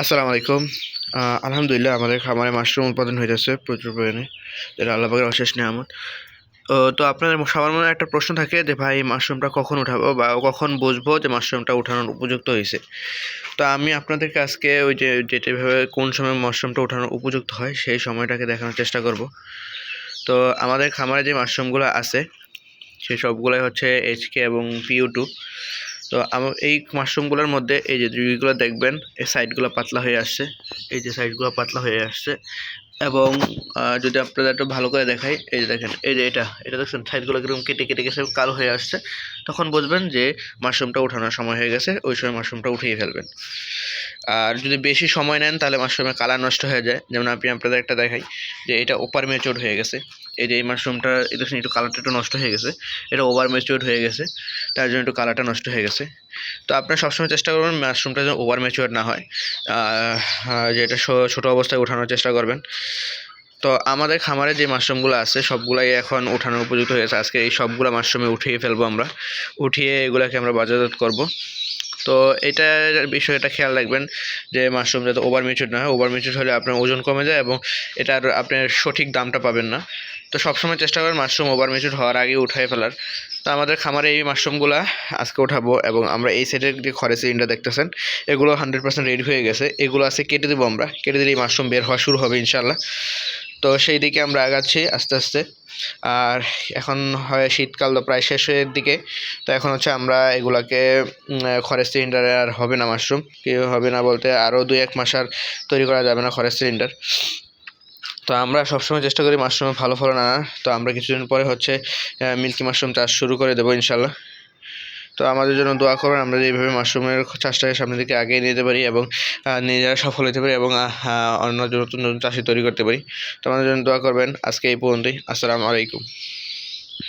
আসসালামু আলাইকুম। আলহামদুলিল্লাহ আমাদের খামারে মাশরুম উৎপাদন হইতেছে প্রচুর পরিমাণে, যেটা আল্লাহ পাকের অশেষ নিয়ামত। তো আপনাদের সবার মনে একটা প্রশ্ন থাকে যে ভাই মাশরুমটা কখন উঠাবো বা কখন বুঝবো যে মাশরুমটা উঠানোর উপযুক্ত হয়েছে। তো আমি আপনাদেরকে আজকে ওই যে যেভাবে কোন সময় মাশরুমটা উঠানোর উপযুক্ত হয় সেই সময়টাকে দেখানোর চেষ্টা করব। তো আমাদের খামারে যে মাশরুমগুলো আছে সেই সবগুলাই হচ্ছে এইচকে এবং পিইউ2। তো আমার এই মাশরুমগুলোর মধ্যে এই যে যেগুলো দেখবেন এই সাইডগুলো পাতলা হয়ে আসছে, এই যে সাইডগুলো পাতলা হয়ে আসছে। এবং যদি আপনাদের একটু ভালো করে দেখাই, এই যে দেখেন, এই যে এটা দেখছেন সাইডগুলো কিরকম কেটে কেটে গেছে, কালো হয়ে আসছে। তখন বুঝবেন যে মাশরুমটা উঠানোর সময় হয়ে গেছে, ওই সময় মাশরুমটা উঠিয়ে ফেলবেন। আর যদি বেশি সময় নেন তাহলে মাশরুমের কালার নষ্ট হয়ে যায়। যেমন আপনাদের একটা দেখাই যে এটা ওভার ম্যাচিউরড হয়ে গেছে। এই যে এই মাশরুমটা এটা একটু কালারটা একটু নষ্ট হয়ে গেছে, এটা ওভার ম্যাচিউরড হয়ে গেছে, তার জন্য একটু কালারটা নষ্ট হয়ে গেছে। তো আপনারা সবসময় চেষ্টা করবেন মাশরুমটা যেন ওভার ম্যাচিউরড না হয়, যেটা ছোটো অবস্থায় ওঠানোর চেষ্টা করবেন। তো আমাদের খামারে যে মাশরুমগুলো আছে সবগুলাই এখন ওঠানোর উপযুক্ত হয়েছে। আজকে এই সবগুলো মাশরুমে উঠিয়ে ফেলবো আমরা, উঠিয়ে এগুলাকে আমরা বাজারজাত করব। তো এটার বিষয়টা খেয়াল রাখবেন যে মাশরুম যাতে ওভার ম্যাচিউরড না হয়। ওভার ম্যাচিউরড হলে আপনার ওজন কমে যায় এবং এটার আপনার সঠিক দামটা পাবেন না। তো সবসময় চেষ্টা করবেন মাশরুম ওভার ম্যাচিউরড হওয়ার আগে উঠিয়ে ফেলার। তো আমাদের খামারে এই মাশরুমগুলো আজকে উঠাবো এবং আমরা এই সাইডের যে খড়ের সিলিন্ডার দেখতেছেন এগুলো 100% রেডি হয়ে গেছে। এগুলো আছে কেটে দেবো আমরা, কেটে দিলে এই মাশরুম বের হওয়া শুরু হবে ইনশাল্লাহ। তো সেই দিকে আমরা আগাচ্ছি আস্তে আস্তে। আর এখন হয় শীতকাল তো প্রায় শেষের দিকে। তো এখন হচ্ছে আমরা এগুলাকে খড়ের সিলিন্ডারে আর হবে না মাশরুম, কেউ হবে না বলতে আরও 2-1 মাস আর তৈরি করা যাবে না খড়ের সিলিন্ডার। তো আমরা সবসময় চেষ্টা করি মাশরুমে ভালো ফলন আনার। তো আমরা কিছুদিন পরে হচ্ছে মিল্কি মাশরুম চাষ শুরু করে দেবো ইনশাল্লাহ। তো আমাদের জন্য দোয়া করবেন, আমরা যে এইভাবে মাশরুমের চাষটাকে সামনের দিকে এগিয়ে নিয়ে যেতে পারি এবং নিজেরা সফল হতে পারি এবং অন্য নতুন নতুন চাষি তৈরি করতে পারি। তো আমাদের জন্য দোয়া করবেন। আজকে এই পর্যন্তই। আসসালামু আলাইকুম।